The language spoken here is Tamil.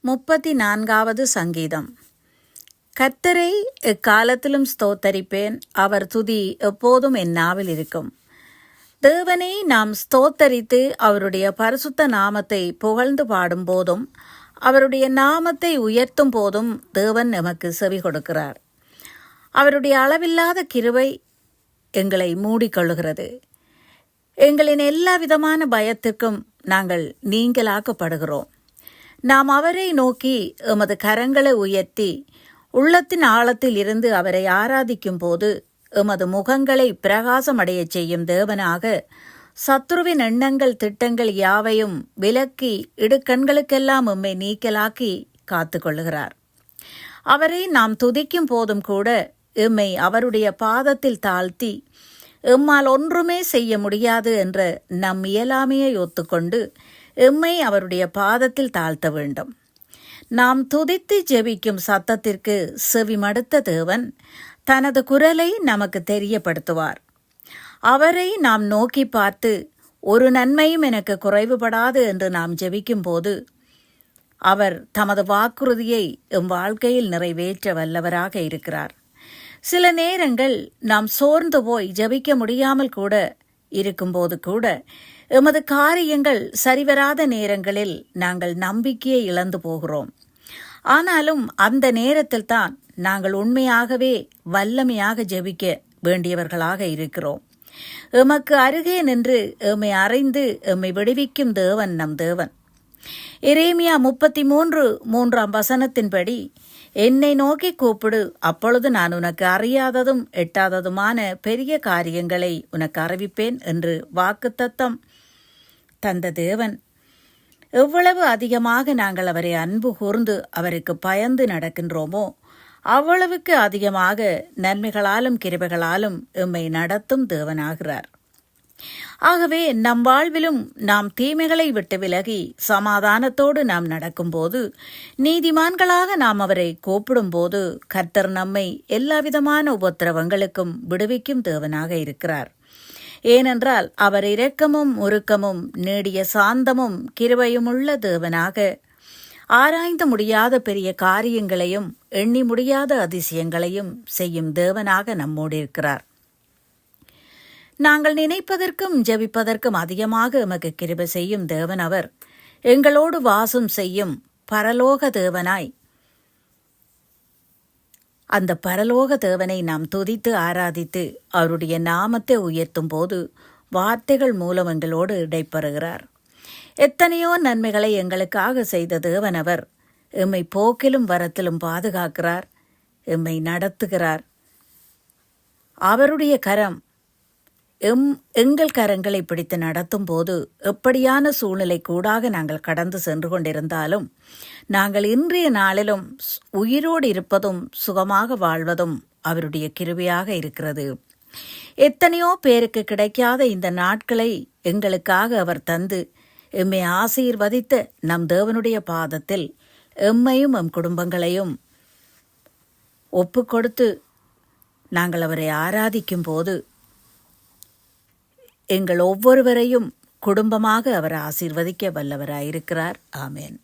34வது சங்கீதம். கர்த்தரை எக்காலத்திலும் ஸ்தோத்தரிப்பேன், அவர் துதி எப்போதும் என் நாவில் இருக்கும். தேவனை நாம் ஸ்தோத்தரித்து அவருடைய பரிசுத்த நாமத்தை புகழ்ந்து பாடும் போதும் அவருடைய நாமத்தை உயர்த்தும் போதும் தேவன் நமக்கு செவி கொடுக்கிறார். அவருடைய அளவில்லாத கிருபை எங்களை மூடிக்கொள்ளுகிறது. எங்களின் எல்லா விதமான பயத்திற்கும் நாங்கள் நீங்களாக்கப்படுகிறோம். நாம் அவரை நோக்கி எமது கரங்களை உயர்த்தி உள்ளத்தின் ஆழத்தில் இருந்து அவரை ஆராதிக்கும் போது எமது முகங்களை பிரகாசமடையச் செய்யும் தேவனாக சத்ருவின் எண்ணங்கள் திட்டங்கள் யாவையும் விலக்கி இடுக்கண்களுக்கெல்லாம் எம்மை நீக்கலாக்கி காத்து கொள்ளுகிறார். அவரை நாம் துதிக்கும் போதும் கூட எம்மை அவருடைய பாதத்தில் தாழ்த்தி எம்மால் ஒன்றுமே செய்ய முடியாது என்ற நம் இயலாமையை ஒத்துக்கொண்டு எம்மை அவருடைய பாதத்தில் தாழ்த்த வேண்டும். நாம் துதித்து ஜெபிக்கும் சத்தத்திற்கு செவிமடுத்த தேவன் தனது குரலை நமக்கு தெரியப்படுத்துவார். அவரை நாம் நோக்கி பார்த்து ஒரு நன்மையும் எனக்கு குறைவுபடாது என்று நாம் ஜெபிக்கும் போது அவர் தமது வாக்குறுதியை எம் வாழ்க்கையில் நிறைவேற்ற வல்லவராக இருக்கிறார். சில நேரங்கள் நாம் சோர்ந்து போய் ஜெபிக்க முடியாமல் கூட இருக்கும்போது கூட எமது காரியங்கள் சரிவராத நேரங்களில் நாங்கள் நம்பிக்கையை இழந்து போகிறோம். ஆனாலும் அந்த நேரத்தில் தான் நாங்கள் உண்மையாகவே வல்லமையாக ஜெபிக்க வேண்டியவர்களாக இருக்கிறோம். எமக்கு அருகே நின்று எம்மை அறிந்து எம்மை விடுவிக்கும் தேவன் நம் தேவன். எரேமியா 33:3 என்னை நோக்கி கூப்பிடு, அப்பொழுது நான் உனக்கு அறியாததும் எட்டாததுமான பெரிய காரியங்களை உனக்கு அறிவிப்பேன் என்று வாக்குத்தத்தம் தந்த தேவன் எவ்வளவு அதிகமாக நாங்கள் அவரை அன்பு கூர்ந்து அவருக்கு பயந்து நடக்கின்றோமோ அவ்வளவுக்கு அதிகமாக நன்மைகளாலும் கிருபைகளாலும் எம்மை நடத்தும் தேவனாகிறார். ஆகவே நம் வாழ்விலும் நாம் தீமைகளை விட்டு விலகி சமாதானத்தோடு நாம் நடக்கும்போது, நீதிமான்களாக நாம் அவரை கூப்பிடும்போது கர்த்தர் நம்மை எல்லாவிதமான உபத்திரவங்களுக்கும் விடுவிக்கும் தேவனாக இருக்கிறார். ஏனென்றால் அவர் இரக்கமும் உருக்கமும் நீடிய சாந்தமும் கிருபையுமுள்ள தேவனாக ஆராய்ந்து முடியாத பெரிய காரியங்களையும் எண்ணி முடியாத அதிசயங்களையும் செய்யும் தேவனாக நம்மோடு இருக்கிறார். நாங்கள் நினைப்பதற்கும் ஜெபிப்பதற்கும் அதிகமாக எமக்கு கிருபை செய்யும் தேவன் அவர். எங்களோடு வாசம் செய்யும் பரலோக தேவனாய் அந்த பரலோக தேவனை நாம் துதித்து ஆராதித்து அவருடைய நாமத்தை உயர்த்தும் போது வார்த்தைகள் மூலம் எங்களோடு இடைப்பெறுகிறார். எத்தனையோ நன்மைகளை எங்களுக்காக செய்த தேவன் அவர். எம்மை போக்கிலும் வரத்திலும் பாதுகாக்கிறார், எம்மை நடத்துகிறார். அவருடைய கரம் எங்கள் கரங்களை பிடித்து நடத்தும் போது எப்படியான சூழ்நிலை கூடாக நாங்கள் கடந்து சென்று கொண்டிருந்தாலும் நாங்கள் இன்றைய நாளிலும் உயிரோடு இருப்பதும் சுகமாக வாழ்வதும் அவருடைய கிருபையாக இருக்கிறது. எத்தனையோ பேருக்கு கிடைக்காத இந்த நாட்களை எங்களுக்காக அவர் தந்து எம்மை ஆசீர்வதித்த நம் தேவனுடைய பாதத்தில் எம்மையும் எம் குடும்பங்களையும் ஒப்பு கொடுத்து நாங்கள் அவரை ஆராதிக்கும் போது எங்கள் ஒவ்வொருவரையும் குடும்பமாக அவர் ஆசீர்வதிக்க வல்லவராயிருக்கிறார். ஆமேன்.